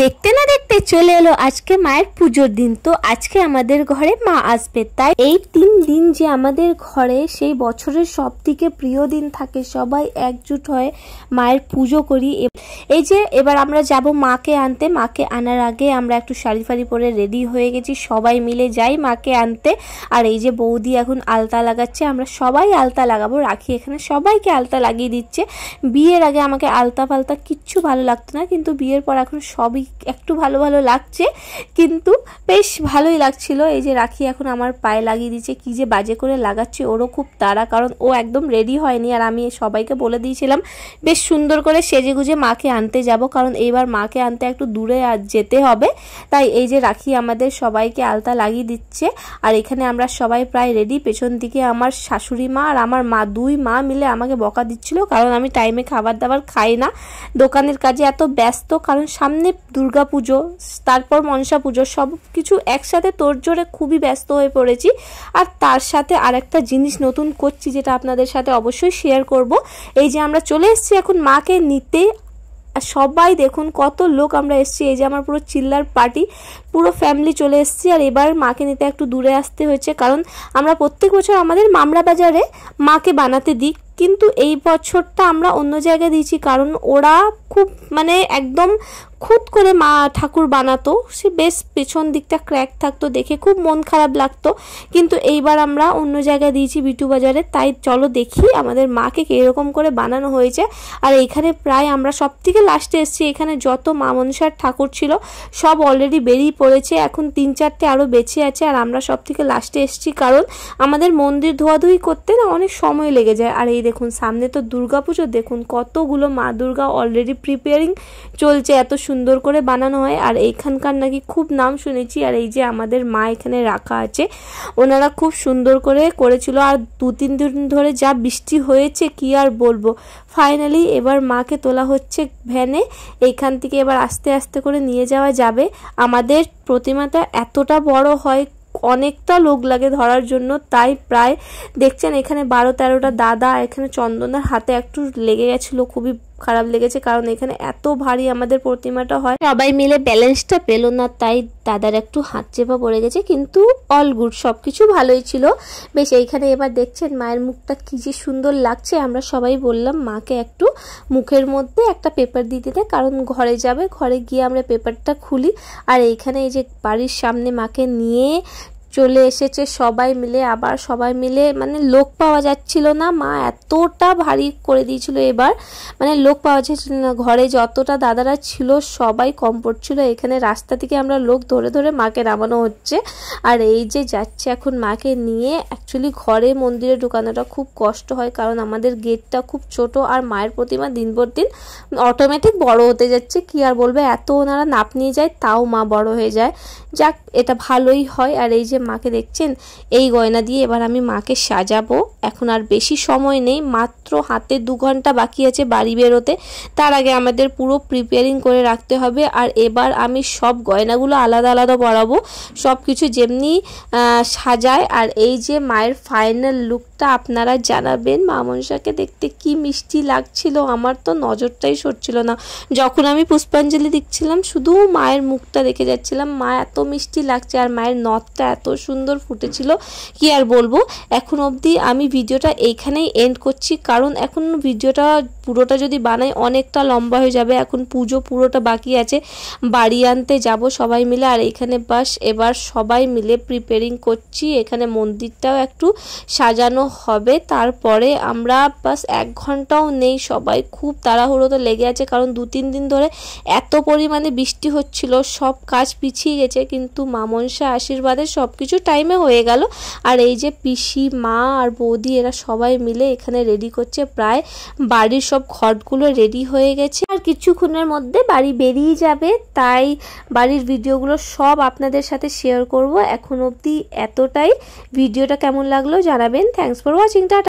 দেখতে না দেখতে চলে এলো আজকে মায়ের পুজোর দিন। তো আজকে আমাদের ঘরে মা আসবে, তাই এই 3 দিন যে আমাদের ঘরে সেই বছরের সব থেকে প্রিয় দিন থাকে, সবাই একজুট হয়ে মায়ের পুজো করি। এই যে এবার আমরা যাব মাকে আনতে। মাকে আনার আগে আমরা একটু শাড়ি ফাড়ি পরে রেডি হয়ে গেছি, সবাই মিলে যাই মাকে আনতে। আর এই যে বৌদি এখন আলতা লাগাচ্ছে, আমরা সবাই আলতা লাগাবো। রাখি এখানে সবাইকে আলতা লাগিয়ে দিচ্ছে। বিয়ের আগে আমাকে আলতা ফালতা কিচ্ছু ভালো লাগতো না, কিন্তু বিয়ের পর এখন সবই একটু ভালো ভালো লাগছে, কিন্তু বেশ ভালোই লাগছিল। এই যে রাখি এখন আমার পায়ে লাগিয়ে দিচ্ছে, কি যে বাজে করে লাগাচ্ছে, ওরও খুব তাড়া, কারণ ও একদম রেডি হয়নি। আর আমি সবাইকে বলে দিয়েছিলাম বেশ সুন্দর করে সেজে গুজে মাকে আনতে যাব, কারণ এইবার মাকে আনতে একটু দূরে যেতে হবে। তাই এই যে রাখি আমাদের সবাইকে আলতা লাগিয়ে দিচ্ছে। আর এখানে আমরা সবাই প্রায় রেডি। পেছন দিকে আমার শাশুড়ি মা আর আমার মা, 2 মা মিলে আমাকে বকা দিচ্ছিল, কারণ আমি টাইমে খাবার দাবার খাই না, দোকানের কাজে এত ব্যস্ত। কারণ সামনে দুর্গা পুজো, তারপর মনসা পুজো, সব কিছু একসাথে তোড়জোড়ে খুবই ব্যস্ত হয়ে পড়েছি। আর তার সাথে আরেকটা জিনিস নতুন করছি, যেটা আপনাদের সাথে অবশ্যই শেয়ার করব। এই যে আমরা চলে এসেছি এখন মাকে নিতে। সবাই দেখুন কত লোক আমরা এসেছি। এই যে আমার পুরো চিল্লার পার্টি, পুরো ফ্যামিলি চলে এসেছি। আর এবার মাকে নিতে একটু দূরে আসতে হয়েছে, কারণ আমরা প্রত্যেক বছর আমাদের মামরা বাজারে মাকে বানাতে দিই, কিন্তু এই বছরটা আমরা অন্য জায়গায় দিয়েছি, কারণ ওরা খুব একদম খুদ করে মা ঠাকুর বানাতো। সে বেশ পেছন দিকটা ক্র্যাক থাকতো, দেখে খুব মন খারাপ লাগতো। কিন্তু এইবার আমরা অন্য জায়গায় দিয়েছি, বিটু বাজারে। তাই চলো দেখি আমাদের মাকে কীরকম করে বানানো হয়েছে। আর এইখানে প্রায় আমরা সব থেকে লাস্টে এসেছি। এখানে যত মা মনসার ঠাকুর ছিল সব অলরেডি বেরিয়ে পড়েছে, এখন 3-4টে আরও বেঁচে আছে। আর আমরা সব থেকে লাস্টে এসেছি, কারণ আমাদের মন্দির ধোয়াধুয়ি করতে না অনেক সময় লেগে যায়। আর এই দেখুন সামনে তো দুর্গা পুজো, দেখুন কতগুলো মা দুর্গা অলরেডি প্রিপেয়ারিং চলছে, এত সুন্দর করে বানানো হয়। আর এইখানকার নাকি খুব নাম শুনেছি। আর এই যে আমাদের মা এখানে রাখা আছে, ওনারা খুব সুন্দর করে করেছিল। আর 2-3 দিন ধরে যা বৃষ্টি হয়েছে কি আর বলবো। ফাইনালি এবার মাকে তোলা হচ্ছে ভ্যানে। এইখান থেকে এবার আস্তে আস্তে করে নিয়ে যাওয়া যাবে। আমাদের প্রতিমাটা এতটা বড় হয়, অনেকটা লোক লাগে ধরার জন্য, তাই প্রায় দেখছেন এখানে 12-13টা দাদা। এখানে চন্দনার হাতে একটু লেগে গেছিলো, খুবই খারাপ লেগেছে, কারণ এখানে এত ভারী আমাদের প্রতিমাটা হয়। সবাই মিলে ব্যালেন্সটা পেল না, তাই দাদার একটু হাত চেপা পড়ে গেছে, কিন্তু অল গুড, সব কিছু ভালোই ছিল। বেশ এইখানে এবার দেখছেন মায়ের মুখটা কি যে সুন্দর লাগছে। আমরা সবাই বললাম মাকে একটু মুখের মধ্যে একটা পেপার দিয়ে দিতে, কারণ ঘরে যাবে, ঘরে গিয়ে আমরা পেপারটা খুলি। আর এইখানে এই যে বাড়ির সামনে মাকে নিয়ে চলে এসেছে সবাই মিলে। আবার সবাই মিলে লোক পাওয়া যাচ্ছিল না, মা এতটা ভারী করে দিয়েছিল এবার, লোক পাওয়া যাচ্ছিল না। ঘরে যতটা দাদারা ছিল সবাই কম পড়ছিল। এখানে রাস্তা থেকে আমরা লোক ধরে ধরে মাকে নামানো হচ্ছে। আর এই যে যাচ্ছে এখন মাকে নিয়ে। অ্যাকচুয়ালি ঘরে মন্দিরে ঢুকানোটা খুব কষ্ট হয়, কারণ আমাদের গেটটা খুব ছোট। আর মায়ের প্রতিমা দিন পর দিন অটোমেটিক বড় হতে যাচ্ছে, কি আর বলবে, এত ওনারা নাপ নিয়ে যায়, তাও মা বড় হয়ে যায়। যাক, এটা ভালোই হয়। আর এই যে মাকে দেখছেন, এই গয়না দিয়ে এবার আমি মাকে সাজাবো। এখন আর বেশি সময় নেই, মাত্র হাতে 2 ঘন্টা বাকি আছে বাড়ি বেরোতে। তার আগে আমাদের পুরো প্রিপেয়ারিং করে রাখতে হবে। আর এবার আমি সব গয়নাগুলো আলাদা আলাদা পরাবো, সব কিছু যেমনি সাজায়। আর এই যে মায়ের ফাইনাল লুকটা আপনারা জানাবেন। মা মনসাকে দেখতে কি মিষ্টি লাগছিল, আমার তো নজরটাই সরছিল না। যখন আমি পুষ্পাঞ্জলি দিচ্ছিলাম শুধু মায়ের মুখটা দেখে যাচ্ছিলাম, মা এত মিষ্টি লাগছে। আর মায়ের নথটা এত সুন্দর ফুটেছিল, কি আর বলবো। এখন অবধি আমি ভিডিওটা এইখানেই এন্ড করছি, কারণ এখন ভিডিওটা পুরোটা যদি বানাই অনেকটা লম্বা হয়ে যাবে। এখন পুজো পুরোটা বাকি আছে, বাড়ি আনতে যাব সবাই মিলে। আর এখানে বাস এবার সবাই মিলে প্রিপেয়ারিং করছি। এখানে মন্দিরটাও একটু সাজানো হবে, তারপরে আমরা বাস 1 ঘন্টাও নেই, সবাই খুব তাড়াহুড়োতে লেগে আছে, কারণ 2-3 দিন ধরে এত পরিমাণে বৃষ্টি হচ্ছিল, সব কাজ পিছিয়ে গেছে। কিন্তু মা মনসা আশীর্বাদে সব কিছু টাইমে হয়ে গেল। আর এই যে পিসি, মা আর বৌদি এরা সবাই মিলে এখানে রেডি করছে। প্রায় বাড়ির সব ঘটগুলো রেডি হয়ে গেছে, আর কিছুক্ষণের মধ্যে বাড়ি বেরিয়ে যাবে। তাই বাড়ির ভিডিওগুলো সব আপনাদের সাথে শেয়ার করব। এখন অবধি এতটাই। ভিডিওটা কেমন লাগলো জানাবেন। Thanks for watching, tata.